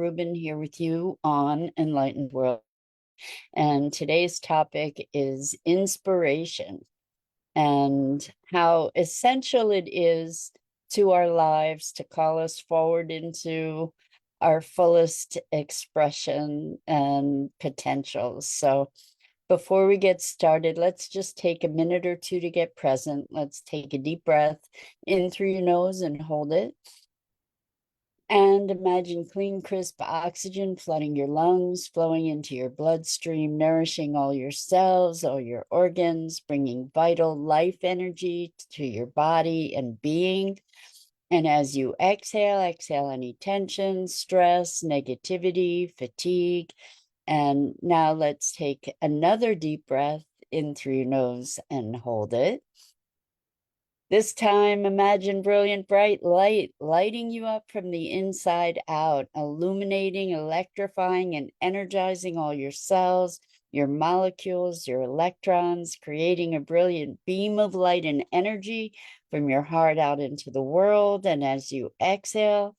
Rubin here with you on Enlightened World. And today's topic is inspiration and how essential it is to our lives to call us forward into our fullest expression and potential. So before we get started, let's just take a minute or two to get present. Let's take a deep breath in through your nose and hold it. And imagine clean, crisp oxygen flooding your lungs, flowing into your bloodstream, nourishing all your cells, all your organs, bringing vital life energy to your body and being. And as you exhale, exhale any tension, stress, negativity, fatigue. And now let's take another deep breath in through your nose and hold it. This time, imagine brilliant, bright light lighting you up from the inside out, illuminating, electrifying, and energizing all your cells, your molecules, your electrons, creating a brilliant beam of light and energy from your heart out into the world. And as you exhale,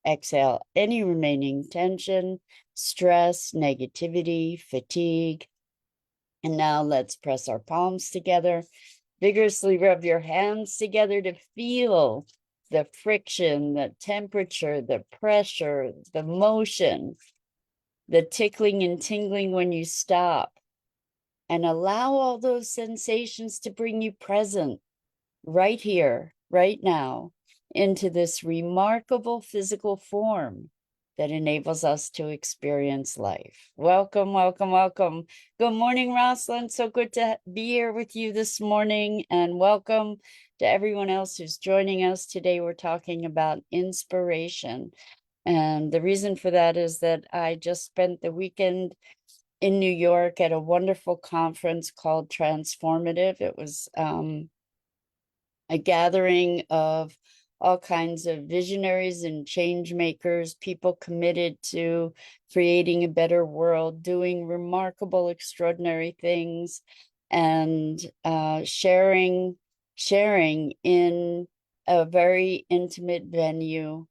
exhale any remaining tension, stress, negativity, fatigue. And now let's press our palms together. Vigorously rub your hands together to feel the friction, the temperature, the pressure, the motion, the tickling and tingling when you stop. And allow all those sensations to bring you present right here, right now, into this remarkable physical form that enables us to experience life. Welcome, welcome, welcome. Good morning, Rosalind. So good to be here with you this morning, and welcome to everyone else who's joining us. Today, we're talking about inspiration. And the reason for that is that I just spent the weekend in New York at a wonderful conference called Transformative. It was a gathering of all kinds of visionaries and change makers, people committed to creating a better world, doing remarkable, extraordinary things, and sharing in a very intimate venue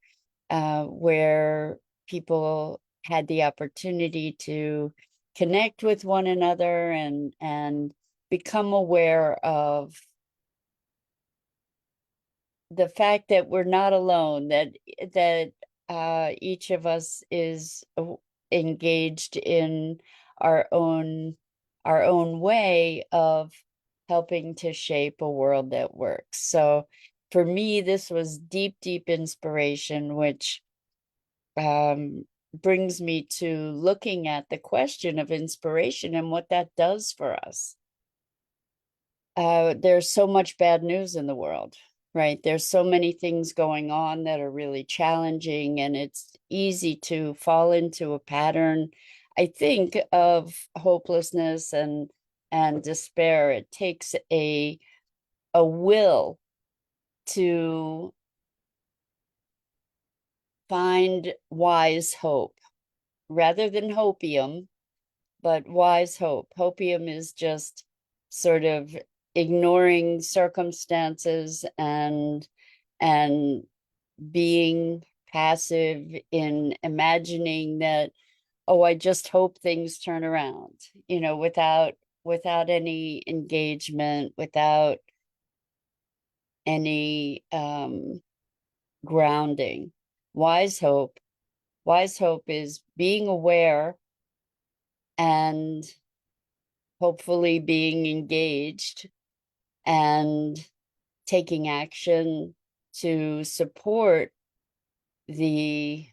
where people had the opportunity to connect with one another and become aware of the fact that we're not alone, that each of us is engaged in our own way of helping to shape a world that works. So for me, this was deep, deep inspiration, which brings me to looking at the question of inspiration and what that does for us. There's so much bad news in the world, right? There's so many things going on that are really challenging, and it's easy to fall into a pattern, I think, of hopelessness and despair. It takes a will to find wise hope rather than hopium, but wise hope. Hopium is just sort of ignoring circumstances and being passive in imagining that, oh, I just hope things turn around, without any engagement, without any grounding. Wise hope is being aware and hopefully being engaged and taking action to support the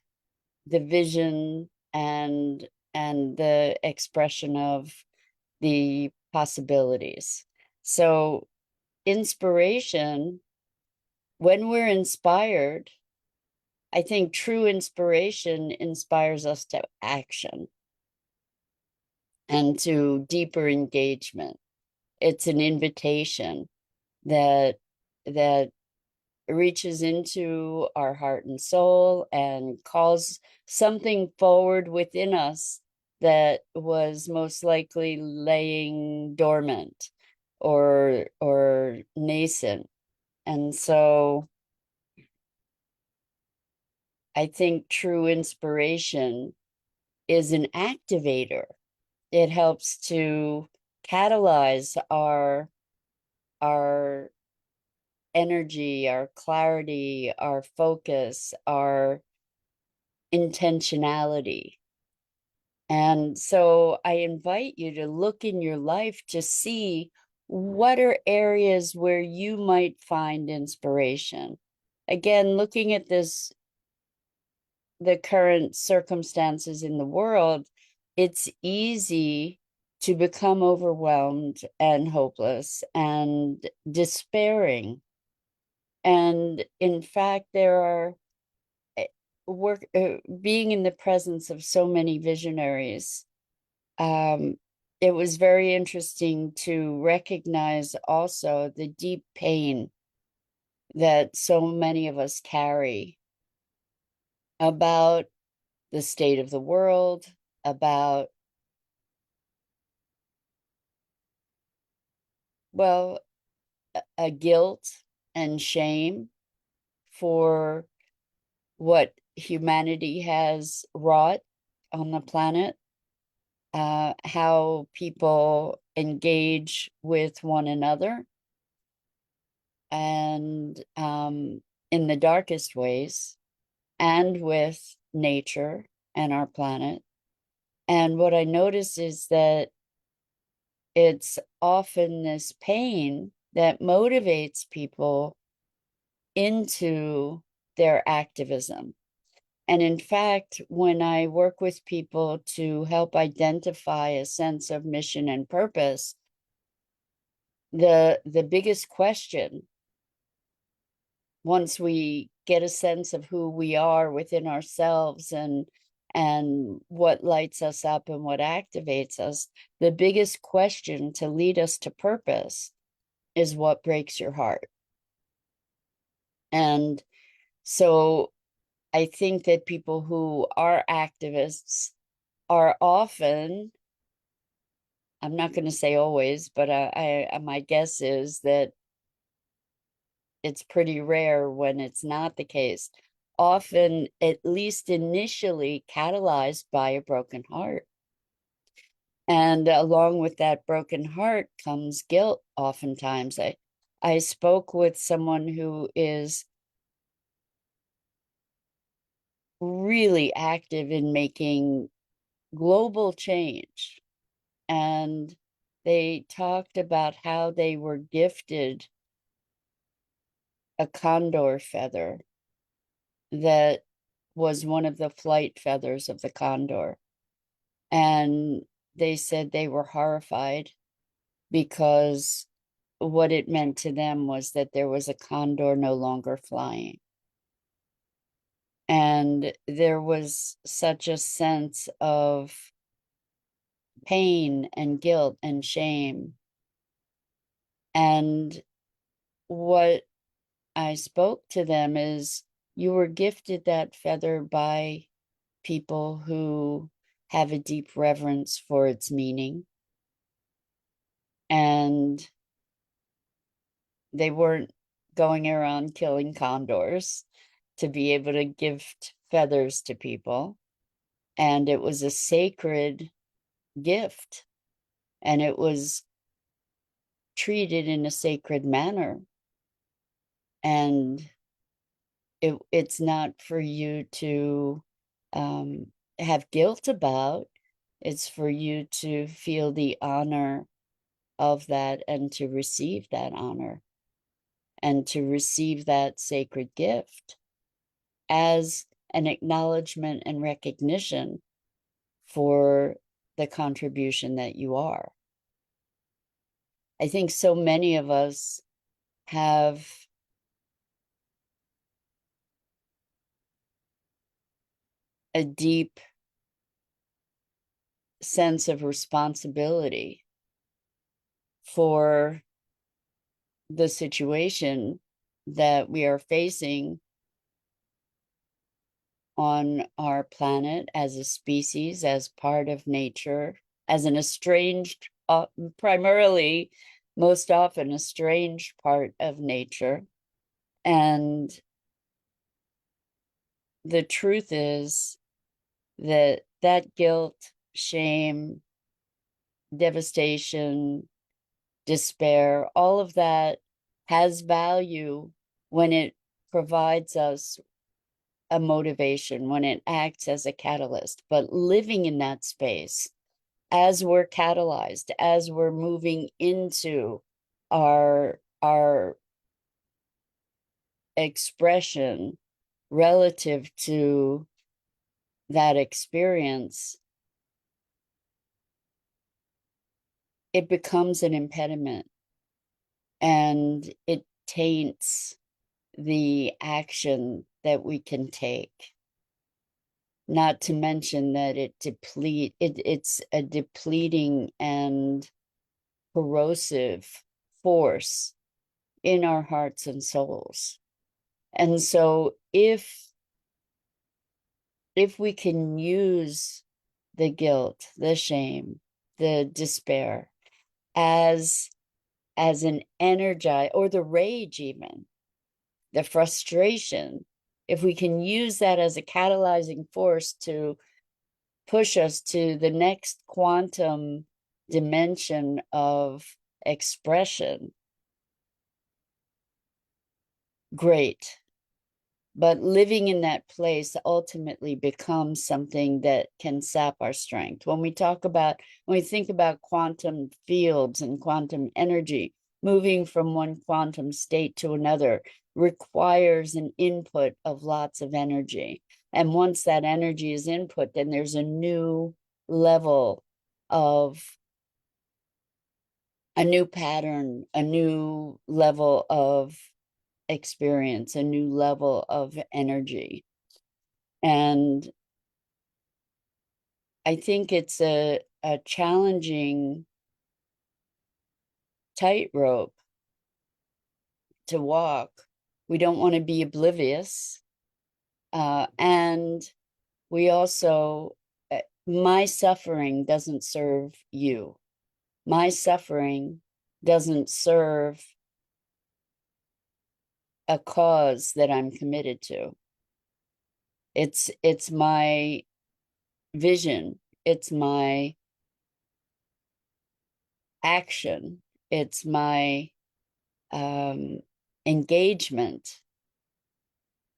vision and the expression of the possibilities. So inspiration, when we're inspired, I think true inspiration inspires us to action and to deeper engagement. It's an invitation that reaches into our heart and soul and calls something forward within us that was most likely laying dormant or nascent. And so I think true inspiration is an activator. It helps to catalyze our energy, our clarity, our focus, our intentionality. And so I invite you to look in your life to see what are areas where you might find inspiration. Again, looking at this, the current circumstances in the world, it's easy to become overwhelmed and hopeless and despairing. And in fact, there are being in the presence of so many visionaries. Um, it was very interesting to recognize also the deep pain that so many of us carry about the state of the world, about, well, a guilt and shame for what humanity has wrought on the planet, how people engage with one another, and in the darkest ways, and with nature and our planet. And what I notice is that it's often this pain that motivates people into their activism. And in fact, when I work with people to help identify a sense of mission and purpose, the biggest question, once we get a sense of who we are within ourselves and what lights us up and what activates us, the biggest question to lead us to purpose is what breaks your heart. And so I think that people who are activists are often, I'm not going to say always, but my guess is that it's pretty rare when it's not the case, often, at least initially, catalyzed by a broken heart. And along with that broken heart comes guilt, oftentimes. I spoke with someone who is really active in making global change. And they talked about how they were gifted a condor feather that was one of the flight feathers of the condor. And they said they were horrified because what it meant to them was that there was a condor no longer flying. And there was such a sense of pain and guilt and shame. And what I spoke to them is, you were gifted that feather by people who have a deep reverence for its meaning. And they weren't going around killing condors to be able to gift feathers to people. And it was a sacred gift, and it was treated in a sacred manner. And it's not for you to have guilt about. It's for you to feel the honor of that and to receive that honor and to receive that sacred gift as an acknowledgement and recognition for the contribution that you are. I think so many of us have a deep sense of responsibility for the situation that we are facing on our planet as a species, as part of nature, as an estranged, primarily, most often, estranged part of nature. And the truth is that that guilt, shame, devastation, despair, all of that has value when it provides us a motivation, when it acts as a catalyst. But living in that space, as we're catalyzed, as we're moving into our expression relative to that experience, it becomes an impediment and it taints the action that we can take. Not to mention that it's a depleting and corrosive force in our hearts and souls. And so if we can use the guilt, the shame, the despair as an energize, or the rage, even the frustration, if we can use that as a catalyzing force to push us to the next quantum dimension of expression, great. But living in that place ultimately becomes something that can sap our strength. When we think about quantum fields and quantum energy, moving from one quantum state to another requires an input of lots of energy. And once that energy is input, then there's a new level of a new pattern, a new level of experience, a new level of energy. And I think it's a challenging tightrope to walk. We don't want to be oblivious. And we also, my suffering doesn't serve you. My suffering doesn't serve a cause that I'm committed to. It's my vision. It's my action. It's my engagement.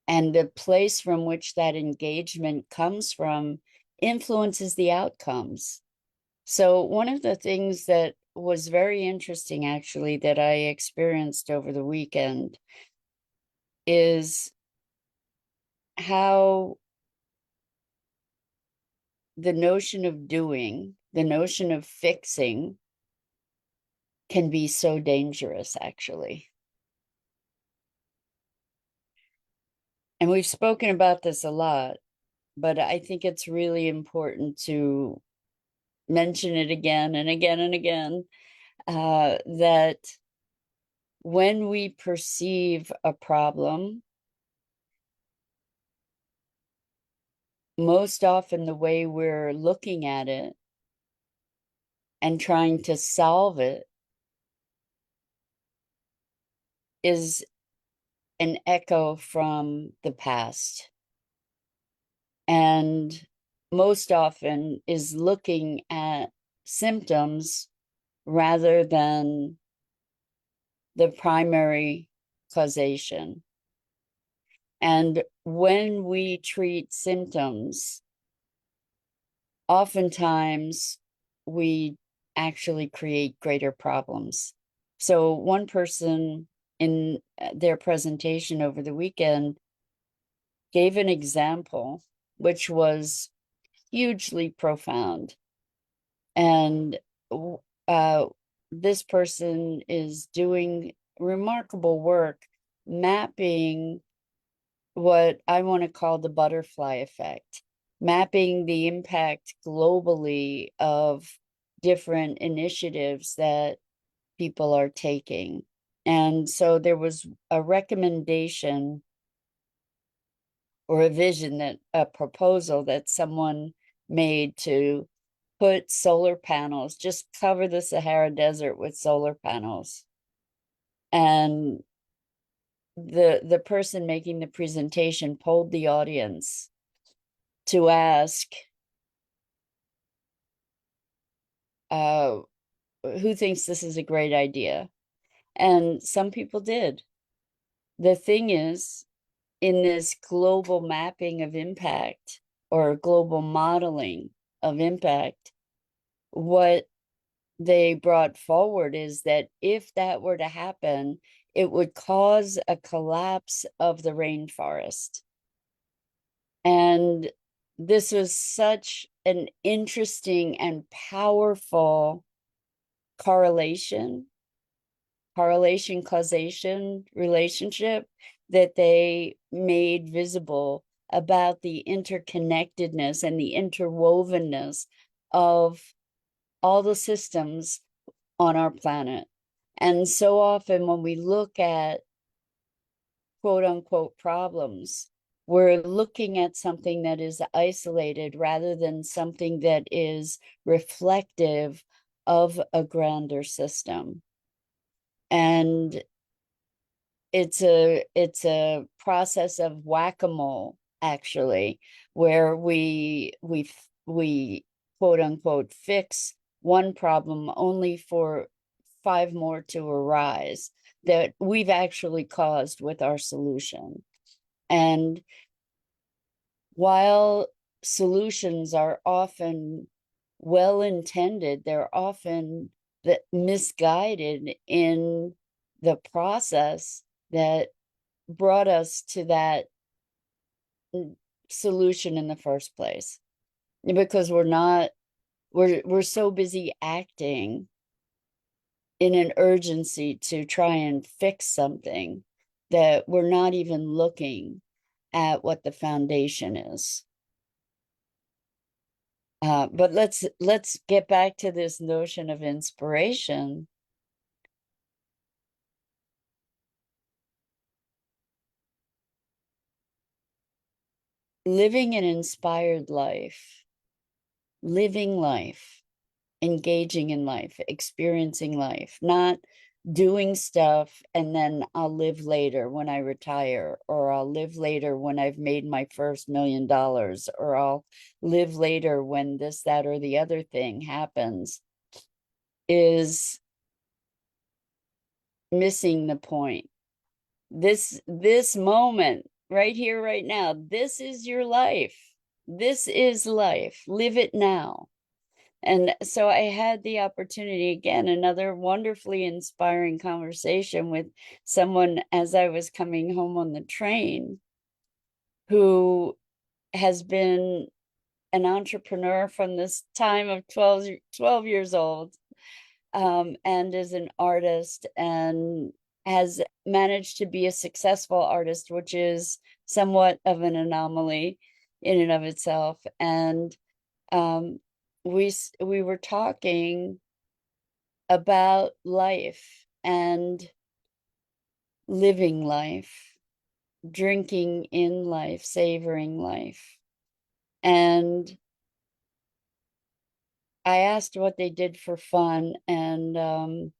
And the place from which that engagement comes from influences the outcomes. So one of the things that was very interesting, actually, that I experienced over the weekend is how the notion of doing, the notion of fixing, can be so dangerous, actually. And we've spoken about this a lot, but I think it's really important to mention it again and again and again, that when we perceive a problem, most often the way we're looking at it and trying to solve it is an echo from the past. And most often is looking at symptoms rather than the primary causation. And when we treat symptoms, oftentimes we actually create greater problems. So one person in their presentation over the weekend gave an example which was hugely profound. And this person is doing remarkable work mapping what I want to call the butterfly effect, mapping the impact globally of different initiatives that people are taking. And so there was a recommendation or a proposal that someone made to put solar panels, just cover the Sahara Desert with solar panels. And the person making the presentation polled the audience to ask, uh, who thinks this is a great idea? And some people did. The thing is, in this global mapping of impact or global modeling of impact, what they brought forward is that if that were to happen, it would cause a collapse of the rainforest. And this was such an interesting and powerful correlation, causation relationship that they made visible about the interconnectedness and the interwovenness of all the systems on our planet. And so often when we look at quote unquote problems, we're looking at something that is isolated rather than something that is reflective of a grander system. And it's a process of whack-a-mole, actually, where we quote unquote fix one problem only for five more to arise that we've actually caused with our solution. And while solutions are often well intended, they're often misguided in the process that brought us to that solution in the first place, because we're so busy acting in an urgency to try and fix something that we're not even looking at what the foundation is. But let's get back to this notion of inspiration. Living an inspired life, living life, engaging in life, experiencing life, not doing stuff and then I'll live later when I retire, or I'll live later when I've made my first $1 million, or I'll live later when this, that, or the other thing happens, is missing the point. This moment right here, right now, this is your life. This is life. Live it now. And so I had the opportunity, again, another wonderfully inspiring conversation with someone as I was coming home on the train, who has been an entrepreneur from this time of 12 years old, and is an artist and has managed to be a successful artist, which is somewhat of an anomaly in and of itself. And um, we were talking about life and living life, drinking in life, savoring life. And I asked what they did for fun, and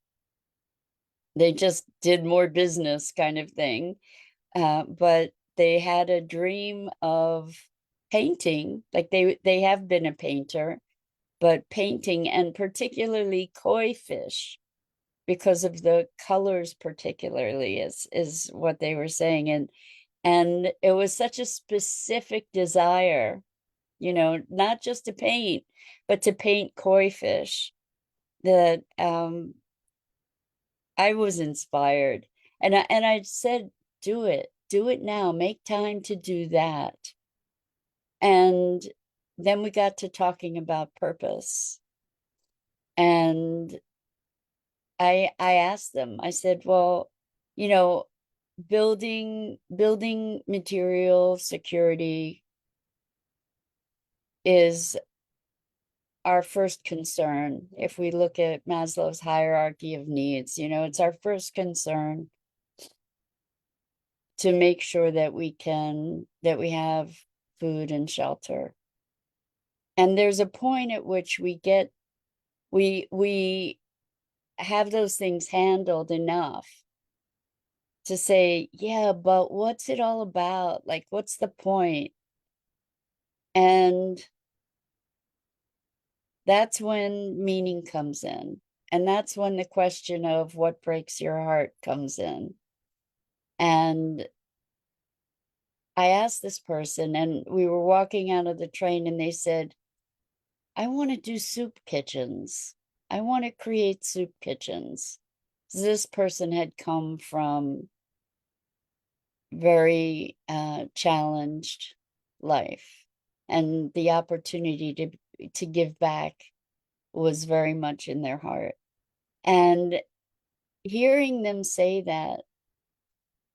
they just did more business kind of thing. But they had a dream of painting, like they have been a painter, but painting, and particularly koi fish, because of the colors particularly, is what they were saying. And it was such a specific desire, not just to paint, but to paint koi fish, that I was inspired. And I said, do it now, make time to do that. And then we got to talking about purpose. And I asked them, I said, well, you know, building material security is our first concern. If we look at Maslow's hierarchy of needs, it's our first concern to make sure that we have food and shelter. And there's a point at which we have those things handled enough to say, yeah, but what's it all about? Like, what's the point? And that's when meaning comes in. And that's when the question of what breaks your heart comes in. And I asked this person, and we were walking out of the train, and they said, I want to do soup kitchens. I want to create soup kitchens. This person had come from very challenged life, and the opportunity to give back was very much in their heart. And hearing them say that,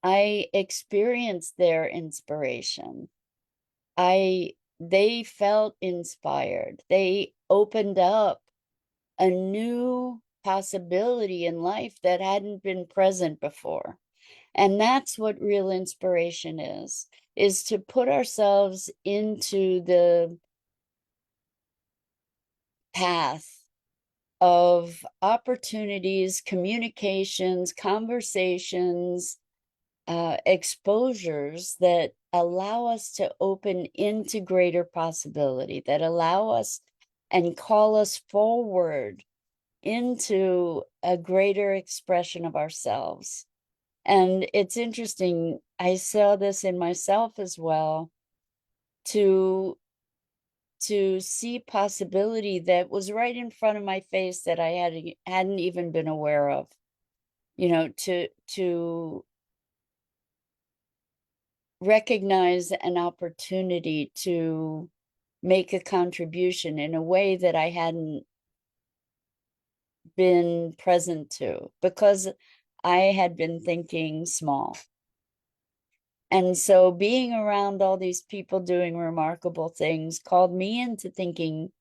I experienced their inspiration. They felt inspired. They opened up a new possibility in life that hadn't been present before. And that's what real inspiration is to put ourselves into the path of opportunities, communications, conversations, exposures that allow us to open into greater possibility, that allow us and call us forward into a greater expression of ourselves. And it's interesting, I saw this in myself as well, to see possibility that was right in front of my face that I hadn't even been aware of. You know, to recognize an opportunity to make a contribution in a way that I hadn't been present to, because I had been thinking small. And so being around all these people doing remarkable things called me into thinking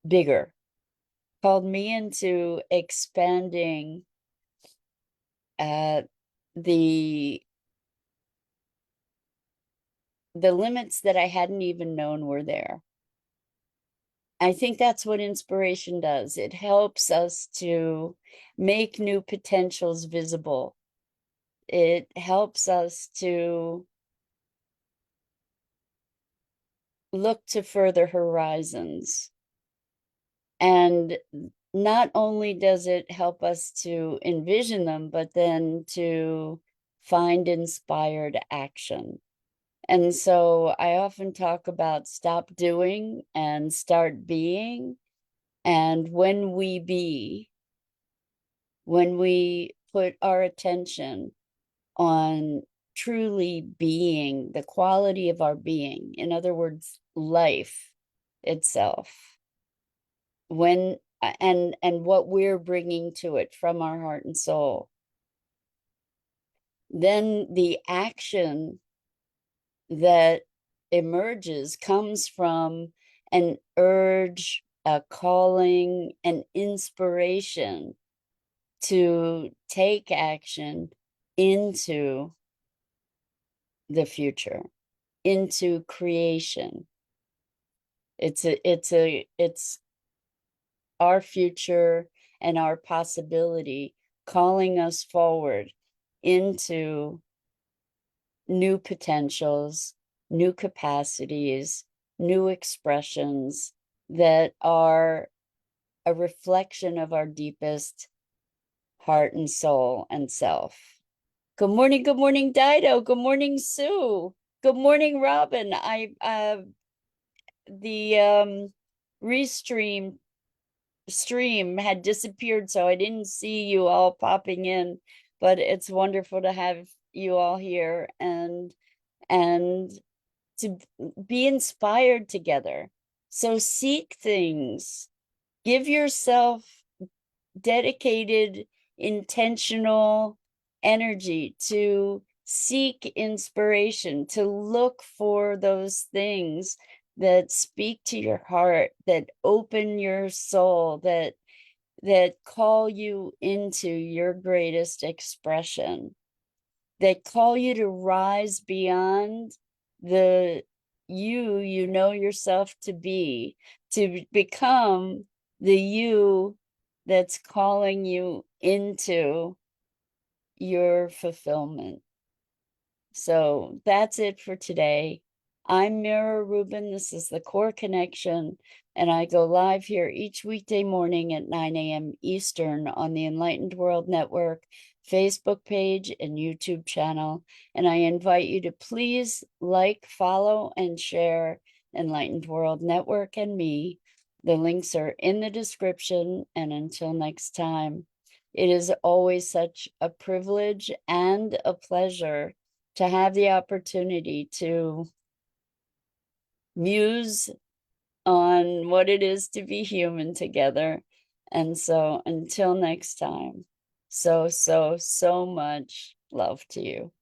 bigger, called me into expanding uh, the limits that I hadn't even known were there. I think that's what inspiration does. It helps us to make new potentials visible. It helps us to look to further horizons. And not only does it help us to envision them, but then to find inspired action. And so I often talk about stop doing and start being. And when we put our attention on truly being, the quality of our being, in other words, life itself, when and what we're bringing to it from our heart and soul, then the action that emerges comes from an urge, a calling, an inspiration to take action into the future, into creation. It's our future and our possibility calling us forward into new potentials, new capacities, new expressions that are a reflection of our deepest heart and soul and self. Good morning, Dido. Good morning, Sue. Good morning, Robin. I the restream stream had disappeared, so I didn't see you all popping in, but it's wonderful to have you all here and to be inspired together. So seek things, give yourself dedicated, intentional energy to seek inspiration, to look for those things that speak to your heart, that open your soul, that call you into your greatest expression, that call you to rise beyond the you know yourself to be, to become the you that's calling you into your fulfillment. So that's it for today. I'm Mira Rubin. This is the Core Connection, and I go live here each weekday morning at 9 a.m. Eastern on the Enlightened World Network Facebook page and YouTube channel. And I invite you to please like, follow, and share Enlightened World Network and me. The links are in the description. And until next time, it is always such a privilege and a pleasure to have the opportunity to muse on what it is to be human together. And so until next time, so much love to you.